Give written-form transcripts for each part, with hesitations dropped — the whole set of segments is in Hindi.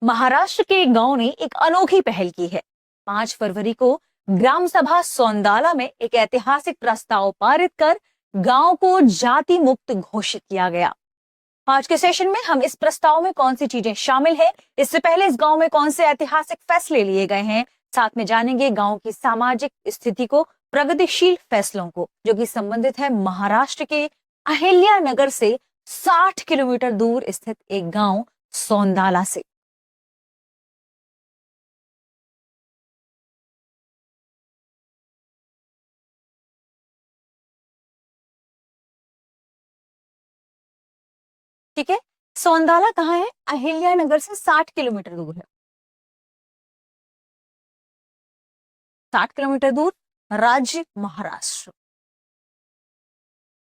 महाराष्ट्र के गांव ने एक अनोखी पहल की है। 5 फरवरी को ग्राम सभा सौंदाला में एक ऐतिहासिक प्रस्ताव पारित कर गांव को जाति मुक्त घोषित किया गया। आज के सेशन में हम इस प्रस्ताव में कौन सी चीजें शामिल है, इससे पहले इस गांव में कौन से ऐतिहासिक फैसले लिए गए हैं, साथ में जानेंगे गांव की सामाजिक स्थिति को, प्रगतिशील फैसलों को जो कि संबंधित है महाराष्ट्र के अहिल्या नगर से 60 किलोमीटर दूर स्थित एक गांव सौंदाला से। ठीक है, सौंदाला कहाँ है? अहिल्या नगर से 60 किलोमीटर दूर है। 60 किलोमीटर दूर, राज्य महाराष्ट्र।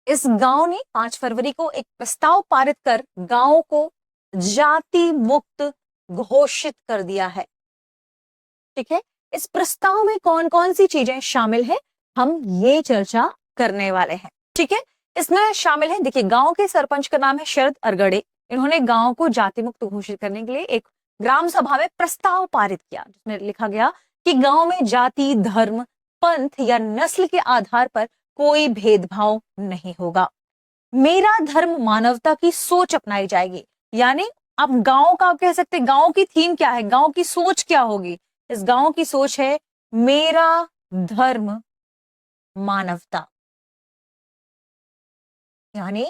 इस गांव ने 5 फरवरी को एक प्रस्ताव पारित कर गांव को जाति मुक्त घोषित कर दिया है। ठीक है, इस प्रस्ताव में कौन कौन सी चीजें शामिल है, हम ये चर्चा करने वाले हैं। ठीक है, इसमें शामिल है, देखिए, गांव के सरपंच का नाम है शरद अरगड़े। इन्होंने गांव को जाति मुक्त घोषित करने के लिए एक ग्राम सभा में प्रस्ताव पारित किया, जिसमें लिखा गया कि गांव में जाति, धर्म, पंथ या नस्ल के आधार पर कोई भेदभाव नहीं होगा। मेरा धर्म मानवता की सोच अपनाई जाएगी। यानी अब गांव का, आप कह सकते हैं, गांव की थीम क्या है, गांव की सोच क्या होगी? इस गांव की सोच है मेरा धर्म मानवता। यानी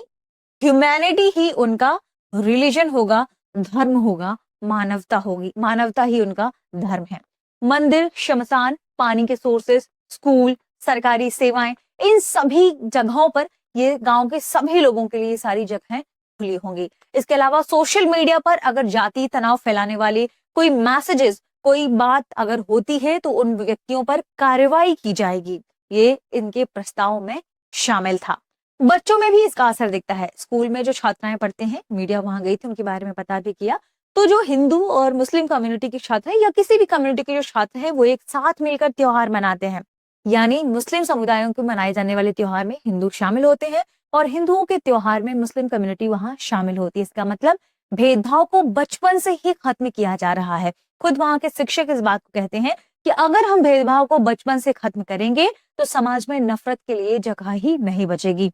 ह्यूमैनिटी ही उनका रिलीजन होगा, धर्म होगा, मानवता होगी, मानवता ही उनका धर्म है। मंदिर, शमशान, पानी के सोर्सेस, स्कूल, सरकारी सेवाएं, इन सभी जगहों पर ये गांव के सभी लोगों के लिए सारी जगहें खुली होंगी। इसके अलावा सोशल मीडिया पर अगर जाति तनाव फैलाने वाले कोई मैसेजेस, कोई बात अगर होती है तो उन व्यक्तियों पर कार्रवाई की जाएगी। ये इनके प्रस्ताव में शामिल था। बच्चों में भी इसका असर दिखता है। स्कूल में जो छात्राएं पढ़ते हैं, मीडिया वहां गई थी, उनके बारे में पता भी किया, तो जो हिंदू और मुस्लिम कम्युनिटी के छात्र हैं या किसी भी कम्युनिटी के जो छात्र हैं, वो एक साथ मिलकर त्योहार मनाते हैं। यानी मुस्लिम समुदायों को मनाए जाने वाले त्योहार में हिंदू शामिल होते हैं और हिंदुओं के त्योहार में मुस्लिम कम्युनिटी वहां शामिल होती है। इसका मतलब भेदभाव को बचपन से ही खत्म किया जा रहा है। खुद वहां के शिक्षक इस बात को कहते हैं कि अगर हम भेदभाव को बचपन से खत्म करेंगे तो समाज में नफरत के लिए जगह ही नहीं बचेगी।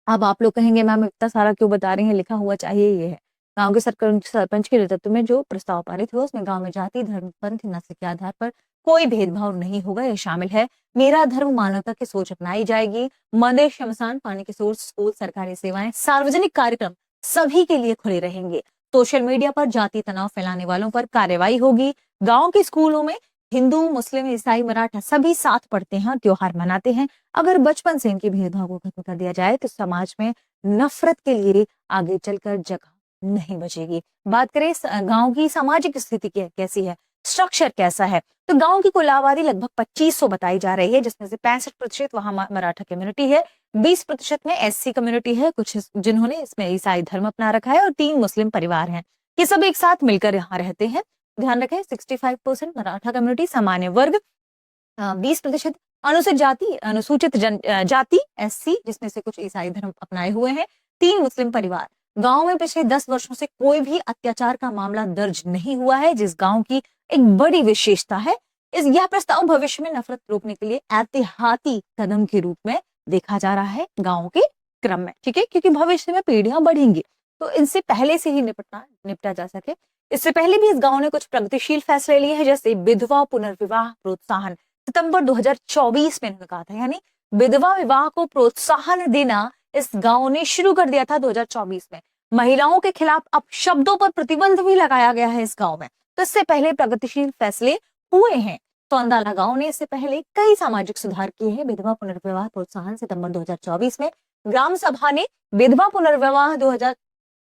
अब आप लोग कहेंगे मैम इतना सारा क्यों बता रही हैं, लिखा हुआ चाहिए ये है। गांव के सरपंच के नेतृत्व में जो प्रस्ताव पारित हुआ उसमें गांव में जाति, धर्म, पंथ, नस्ल के आधार पर कोई भेदभाव नहीं होगा, यह शामिल है। मेरा धर्म मानवता की सोच अपनाई जाएगी। मंदिर, शमशान, पानी के सोर्स, स्कूल, सरकारी सेवाएं, सार्वजनिक कार्यक्रम सभी के लिए खुले रहेंगे। सोशल मीडिया पर जाति तनाव फैलाने वालों पर कार्रवाई होगी। गांव के स्कूलों में हिंदू, मुस्लिम, ईसाई, मराठा सभी साथ पढ़ते हैं और त्योहार मनाते हैं। अगर बचपन से इनके भेदभाव को खत्म कर दिया जाए तो समाज में नफरत के लिए आगे चलकर जगह नहीं बचेगी। बात करें गांव की सामाजिक स्थिति कैसी है, स्ट्रक्चर कैसा है, तो गांव की कुल आबादी लगभग 2500 बताई जा रही है, जिसमें से 65% वहां मराठा कम्युनिटी है, 20% में एससी कम्युनिटी है, कुछ जिन्होंने इसमें ईसाई धर्म अपना रखा है, और 3 मुस्लिम परिवार हैं। ये सब एक साथ मिलकर यहाँ रहते हैं। ध्यान रखें, 65% मराठा कम्युनिटी, सामान्य वर्ग, 20% अनुसूचित जाति एससी, जिसमें से कुछ ईसाई धर्म अपनाए हुए हैं, 3 मुस्लिम परिवार। गांव में पिछले 10 वर्षों से कोई भी अत्याचार का मामला दर्ज नहीं हुआ है, जिस गांव की एक बड़ी विशेषता है। यह प्रस्ताव भविष्य में नफरत रोकने के लिए एहतियाती कदम के रूप में देखा जा रहा है गांव के क्रम में। ठीक है, क्योंकि भविष्य में पीढ़ियां बढ़ेंगी तो इनसे पहले से ही निपटा जा सके। इससे पहले भी इस गांव ने कुछ प्रगतिशील फैसले लिए हैं, जैसे विधवा पुनर्विवाह प्रोत्साहन। सितंबर 2024 में इन्होंने कहा था, यानी विधवा विवाह को प्रोत्साहन देना इस गांव ने शुरू कर दिया था 2024 में। महिलाओं के खिलाफ अब शब्दों पर प्रतिबंध भी लगाया गया है इस गांव में। तो इससे पहले प्रगतिशील फैसले हुए हैं। सौंदाला गांव ने इससे पहले कई सामाजिक सुधार किए हैं। विधवा पुनर्विवाह प्रोत्साहन सितंबर 2024 में ग्राम सभा ने विधवा पुनर्विवाह 2000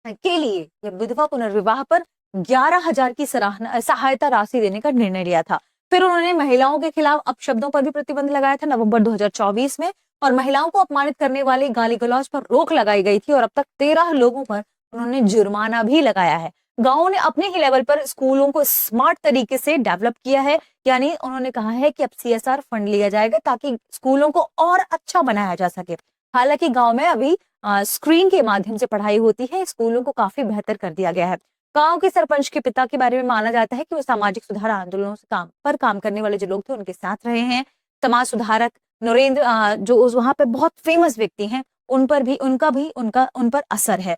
के लिए विधवा पुनर्विवाह पर 11,000 की सहायता राशि देने का निर्णय लिया था। फिर उन्होंने महिलाओं के खिलाफ अपशब्दों पर भी प्रतिबंध लगाया था नवंबर 2024 में, और महिलाओं को अपमानित करने वाले गाली गलौज पर रोक लगाई गई थी, और अब तक 13 लोगों पर उन्होंने जुर्माना भी लगाया है। गांवों ने अपने ही लेवल पर स्कूलों को स्मार्ट तरीके से डेवलप किया है। यानी उन्होंने कहा है कि अब CSR फंड लिया जाएगा ताकि स्कूलों को और अच्छा बनाया जा सके। हालांकि गांव में अभी स्क्रीन के माध्यम से पढ़ाई होती है, स्कूलों को काफी बेहतर कर दिया गया है। गांव के सरपंच के पिता के बारे में माना जाता है कि वो सामाजिक सुधार आंदोलनों से काम करने वाले जो लोग थे उनके साथ रहे हैं। समाज सुधारक नरेंद्र जो वहां पे बहुत फेमस व्यक्ति हैं, उन पर भी उन पर असर है।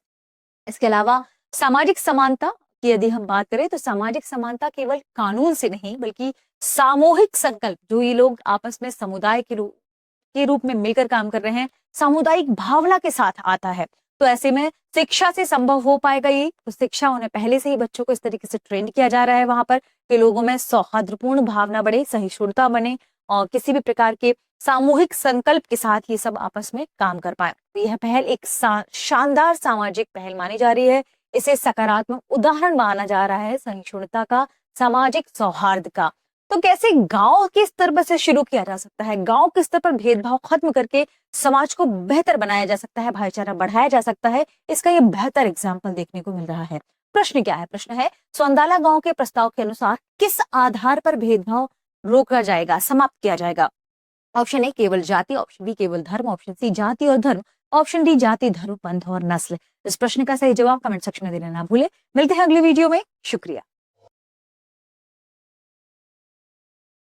इसके अलावा सामाजिक समानता की यदि हम बात करें तो सामाजिक समानता केवल कानून से नहीं बल्कि सामूहिक संकल्प, जो ये लोग आपस में समुदाय के रूप में मिलकर काम कर रहे हैं, सामुदायिक भावना के साथ आता है। तो ऐसे में शिक्षा से संभव हो पाएगा ये, तो शिक्षा उन्हें पहले से ही बच्चों को इस तरीके से ट्रेंड किया जा रहा है वहां पर कि लोगों में सौहार्दपूर्ण भावना बढ़े, सहिष्णुता बने और किसी भी प्रकार के सामूहिक संकल्प के साथ ये सब आपस में काम कर पाए। तो यह पहल एक शानदार सामाजिक पहल मानी जा रही है। इसे सकारात्मक उदाहरण माना जा रहा है सहिष्णुता का, सामाजिक सौहार्द का। तो कैसे गांव के स्तर पर से शुरू किया जा सकता है, गांव के स्तर पर भेदभाव खत्म करके समाज को बेहतर बनाया जा सकता है, भाईचारा बढ़ाया जा सकता है, इसका ये बेहतर एग्जाम्पल देखने को मिल रहा है। प्रश्न क्या है? प्रश्न है सौंदाला गांव के प्रस्ताव के अनुसार किस आधार पर भेदभाव रोका जाएगा, समाप्त किया जाएगा? ऑप्शन ए केवल जाति, ऑप्शन बी केवल धर्म, ऑप्शन सी जाति और धर्म, ऑप्शन डी जाति धर्म पंथ और नस्ल। इस प्रश्न का सही जवाब कमेंट सेक्शन में देना ना भूले। मिलते हैं अगले वीडियो में। शुक्रिया।